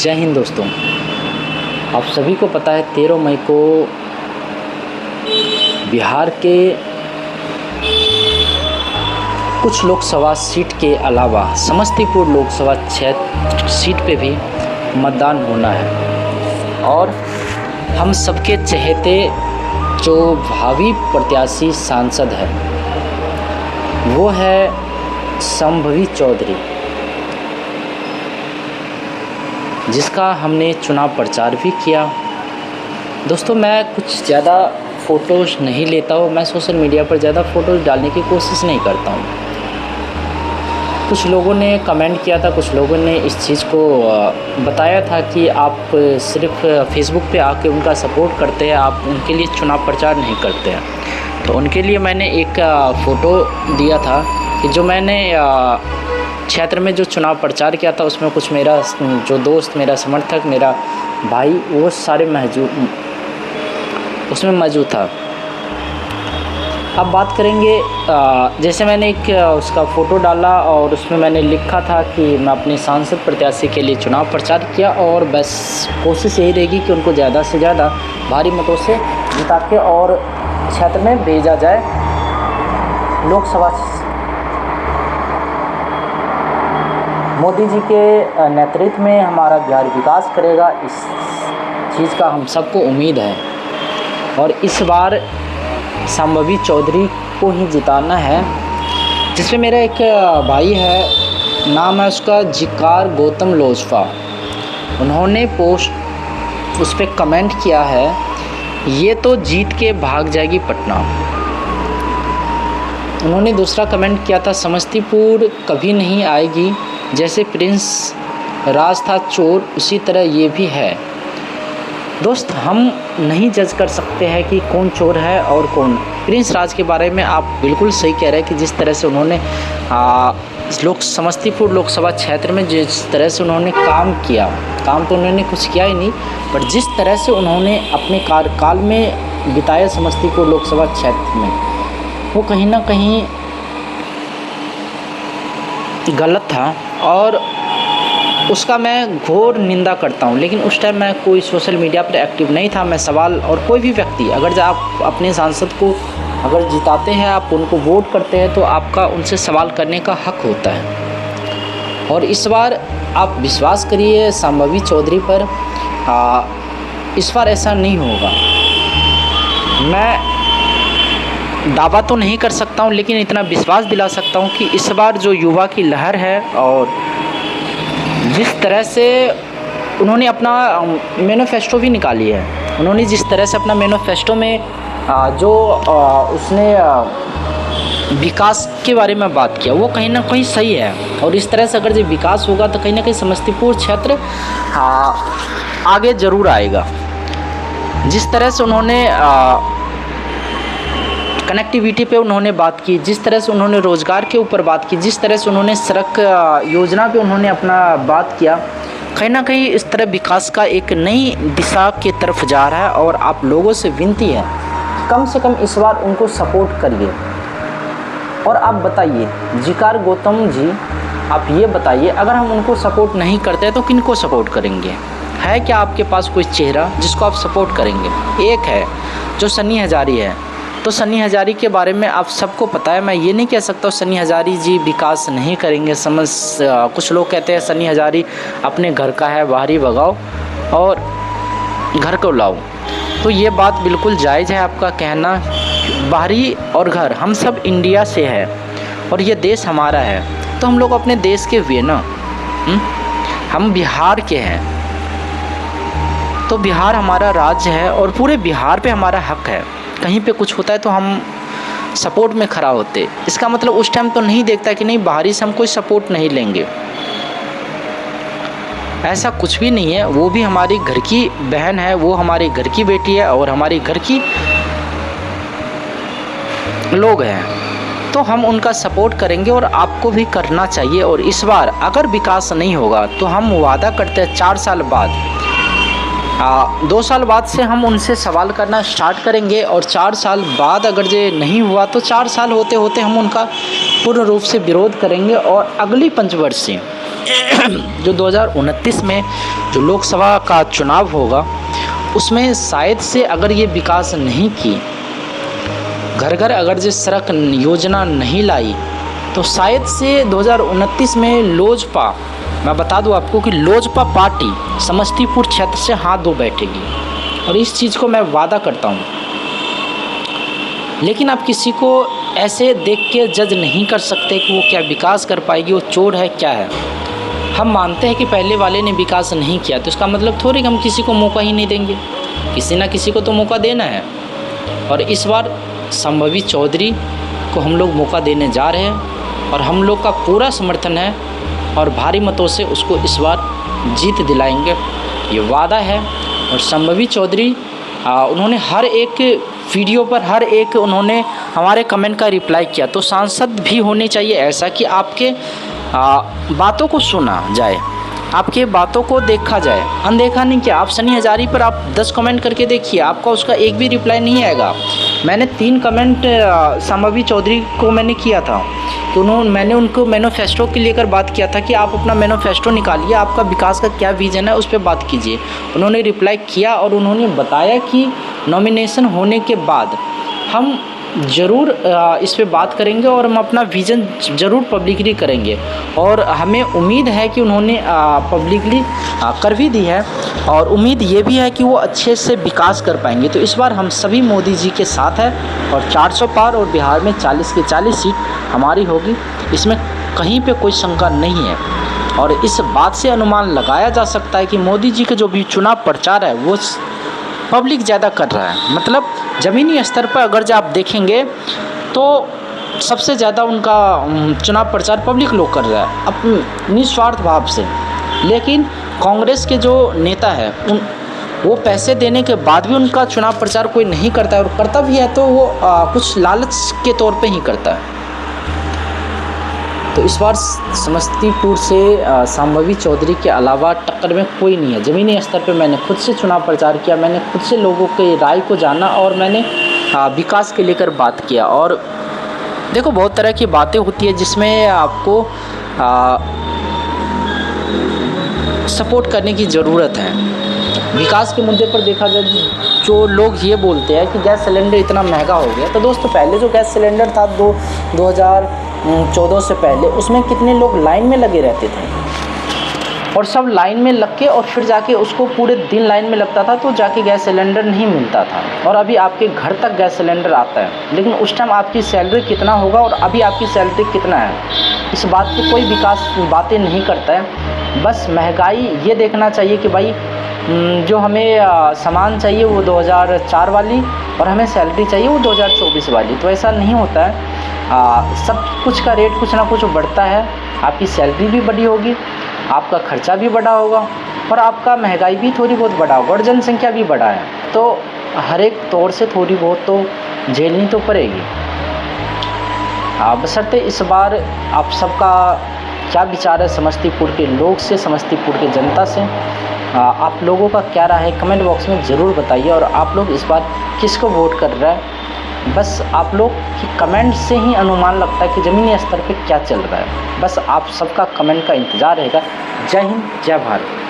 जय हिंद दोस्तों। आप सभी को पता है 13 मई को बिहार के कुछ लोकसभा सीट के अलावा समस्तीपुर लोकसभा क्षेत्र सीट पे भी मतदान होना है और हम सबके चहेते जो भावी प्रत्याशी सांसद है वो है संभवी चौधरी, जिसका हमने चुनाव प्रचार भी किया। दोस्तों, मैं कुछ ज़्यादा फ़ोटोज़ नहीं लेता हूँ, मैं सोशल मीडिया पर ज़्यादा फ़ोटोज़ डालने की कोशिश नहीं करता हूँ। कुछ लोगों ने कमेंट किया था, कुछ लोगों ने इस चीज़ को बताया था कि आप सिर्फ फेसबुक पे आके उनका सपोर्ट करते हैं, आप उनके लिए चुनाव प्रचार नहीं करते हैं। तो उनके लिए मैंने एक फ़ोटो दिया था कि जो मैंने क्षेत्र में जो चुनाव प्रचार किया था उसमें कुछ मेरा जो दोस्त, मेरा समर्थक, मेरा भाई, वो सारे उसमें मौजूद था। अब बात करेंगे, जैसे मैंने एक उसका फ़ोटो डाला और उसमें मैंने लिखा था कि मैं अपने सांसद प्रत्याशी के लिए चुनाव प्रचार किया और बस कोशिश यही रहेगी कि उनको ज़्यादा से ज़्यादा भारी मतों से जिता के और क्षेत्र में भेजा जाए। लोकसभा मोदी जी के नेतृत्व में हमारा बिहार विकास करेगा, इस चीज़ का हम सबको उम्मीद है। और इस बार संभवी चौधरी को ही जिताना है, जिसमें मेरा एक भाई है, नाम है उसका जिकार गौतम लोजपा। उन्होंने पोस्ट उस पर कमेंट किया है, ये तो जीत के भाग जाएगी पटना। उन्होंने दूसरा कमेंट किया था, समस्तीपुर कभी नहीं आएगी, जैसे प्रिंस राज था चोर उसी तरह ये भी है। दोस्त, हम नहीं जज कर सकते हैं कि कौन चोर है और कौन। प्रिंस राज के बारे में आप बिल्कुल सही कह रहे हैं कि जिस तरह से उन्होंने समस्तीपुर लोकसभा क्षेत्र में जिस तरह से उन्होंने काम किया, काम तो उन्होंने कुछ किया ही नहीं, पर जिस तरह से उन्होंने अपने कार्यकाल में बिताया समस्तीपुर लोकसभा क्षेत्र में, वो कहीं ना कहीं गलत था और उसका मैं घोर निंदा करता हूं। लेकिन उस टाइम मैं कोई सोशल मीडिया पर एक्टिव नहीं था। मैं सवाल, और कोई भी व्यक्ति अगर आप अपने सांसद को अगर जिताते हैं, आप उनको वोट करते हैं, तो आपका उनसे सवाल करने का हक होता है। और इस बार आप विश्वास करिए संभवी चौधरी पर, इस बार ऐसा नहीं होगा। मैं दावा तो नहीं कर सकता हूं, लेकिन इतना विश्वास दिला सकता हूं कि इस बार जो युवा की लहर है और जिस तरह से उन्होंने अपना मैनिफेस्टो भी निकाली है, उन्होंने जिस तरह से अपना मैनिफेस्टो में जो उसने विकास के बारे में बात किया, वो कहीं ना कहीं सही है। और इस तरह से अगर जो विकास होगा तो कहीं ना कहीं समस्तीपुर क्षेत्र आगे ज़रूर आएगा। जिस तरह से उन्होंने कनेक्टिविटी पे उन्होंने बात की, जिस तरह से उन्होंने रोज़गार के ऊपर बात की, जिस तरह से उन्होंने सड़क योजना पे उन्होंने अपना बात किया, कहीं ना कहीं इस तरह विकास का एक नई दिशा की तरफ जा रहा है। और आप लोगों से विनती है, कम से कम इस बार उनको सपोर्ट करिए। और आप बताइए जिकार गौतम जी, आप ये बताइए, अगर हम उनको सपोर्ट नहीं करते तो किन को सपोर्ट करेंगे? है क्या आपके पास कोई चेहरा जिसको आप सपोर्ट करेंगे? एक है जो सन्नी हजारी है। तो सन्नी हजारी के बारे में आप सबको पता है, मैं ये नहीं कह सकता सन्नी हजारी जी विकास नहीं करेंगे। कुछ लोग कहते हैं सन्नी हजारी अपने घर का है, बाहरी भगाओ और घर को लाओ। तो ये बात बिल्कुल जायज़ है आपका कहना। बाहरी और घर, हम सब इंडिया से है और ये देश हमारा है, तो हम लोग अपने देश के हुए ना, हम बिहार के हैं, तो बिहार हमारा राज्य है और पूरे बिहार पे हमारा हक है। कहीं पे कुछ होता है तो हम सपोर्ट में खड़ा होते। इसका मतलब उस टाइम तो नहीं देखता कि नहीं बाहरी से हम कोई सपोर्ट नहीं लेंगे, ऐसा कुछ भी नहीं है। वो भी हमारी घर की बहन है, वो हमारे घर की बेटी है और हमारे घर की लोग हैं, तो हम उनका सपोर्ट करेंगे और आपको भी करना चाहिए। और इस बार अगर विकास नहीं होगा तो हम वादा करते हैं 4 साल बाद, 2 साल बाद से हम उनसे सवाल करना स्टार्ट करेंगे। और 4 साल बाद अगर ये नहीं हुआ तो 4 साल होते होते हम उनका पूर्ण रूप से विरोध करेंगे और अगली पंचवर्षीय जो 2029 में जो लोकसभा का चुनाव होगा उसमें शायद से अगर ये विकास नहीं की, घर घर अगर ये सड़क योजना नहीं लाई, तो शायद से 2029 में लोजपा, मैं बता दूं आपको कि लोजपा पार्टी समस्तीपुर क्षेत्र से हाथ धो बैठेगी, और इस चीज़ को मैं वादा करता हूं। लेकिन आप किसी को ऐसे देख के जज नहीं कर सकते कि वो क्या विकास कर पाएगी, वो चोर है क्या है। हम मानते हैं कि पहले वाले ने विकास नहीं किया तो इसका मतलब थोड़ी हम किसी को मौका ही नहीं देंगे, किसी ना किसी को तो मौका देना है। और इस बार संभवी चौधरी को हम लोग मौका देने जा रहे हैं और हम लोग का पूरा समर्थन है और भारी मतों से उसको इस बार जीत दिलाएंगे, ये वादा है। और संभवी चौधरी उन्होंने हर एक वीडियो पर हर एक उन्होंने हमारे कमेंट का रिप्लाई किया, तो सांसद भी होने चाहिए ऐसा कि आपके बातों को सुना जाए, आपके बातों को देखा जाए, अनदेखा नहीं किया। आप सनी हजारी पर आप 10 कमेंट करके देखिए, आपका उसका एक भी रिप्लाई नहीं आएगा। मैंने 3 कमेंट संभवी चौधरी को मैंने किया था कि मैंने उनको मैनिफेस्टो के लेकर बात किया था कि आप अपना मैनिफेस्टो निकालिए, आपका विकास का क्या विजन है उस पर बात कीजिए। उन्होंने रिप्लाई किया और उन्होंने बताया कि नॉमिनेशन होने के बाद हम ज़रूर इस पे बात करेंगे और हम अपना विज़न ज़रूर पब्लिकली करेंगे। और हमें उम्मीद है कि उन्होंने पब्लिकली कर भी दी है और उम्मीद ये भी है कि वो अच्छे से विकास कर पाएंगे। तो इस बार हम सभी मोदी जी के साथ हैं और 400 पार और बिहार में 40 की 40 सीट हमारी होगी, इसमें कहीं पे कोई शंका नहीं है। और इस बात से अनुमान लगाया जा सकता है कि मोदी जी का जो भी चुनाव प्रचार है वो पब्लिक ज़्यादा कर रहा है, मतलब ज़मीनी स्तर पर अगर जो आप देखेंगे तो सबसे ज़्यादा उनका चुनाव प्रचार पब्लिक लोग कर रहा है अपने निस्वार्थ भाव से। लेकिन कांग्रेस के जो नेता है वो पैसे देने के बाद भी उनका चुनाव प्रचार कोई नहीं करता है, और करता भी है तो वो कुछ लालच के तौर पे ही करता है। तो इस बार समस्तीपुर से संभवी चौधरी के अलावा टक्कर में कोई नहीं है। ज़मीनी स्तर पे मैंने खुद से चुनाव प्रचार किया, मैंने खुद से लोगों के राय को जाना और मैंने विकास के लेकर बात किया। और देखो बहुत तरह की बातें होती है जिसमें आपको सपोर्ट करने की ज़रूरत है। विकास के मुद्दे पर देखा जाए, जो लोग ये बोलते हैं कि गैस सिलेंडर इतना महंगा हो गया, तो दोस्तों पहले जो गैस सिलेंडर था 2014 से पहले, उसमें कितने लोग लाइन में लगे रहते थे और सब लाइन में लग के और फिर जाके उसको पूरे दिन लाइन में लगता था तो जाके गैस सिलेंडर नहीं मिलता था। और अभी आपके घर तक गैस सिलेंडर आता है, लेकिन उस टाइम आपकी सैलरी कितना होगा और अभी आपकी सैलरी कितना है, इस बात पे कोई विकास बातें नहीं करता है। बस महंगाई ये देखना चाहिए कि भाई जो हमें सामान चाहिए वो 2004 वाली और हमें सैलरी चाहिए वो 2024 वाली, तो ऐसा नहीं होता है। सब कुछ का रेट कुछ ना कुछ बढ़ता है, आपकी सैलरी भी बढ़ी होगी, आपका खर्चा भी बढ़ा होगा और आपका महंगाई भी थोड़ी बहुत बढ़ा होगा और जनसंख्या भी बढ़ा है, तो हर एक तौर से थोड़ी बहुत तो झेलनी तो पड़ेगी। बशर्ते इस बार आप सबका क्या विचार है समस्तीपुर के लोग से, समस्तीपुर के जनता से, आप लोगों का क्या राय है कमेंट बॉक्स में ज़रूर बताइए। और आप लोग इस बार किसको वोट कर रहे हैं, बस आप लोग की कमेंट से ही अनुमान लगता है कि ज़मीनी स्तर पे क्या चल रहा है। बस आप सबका कमेंट का इंतज़ार रहेगा। जय हिंद, जय भारत।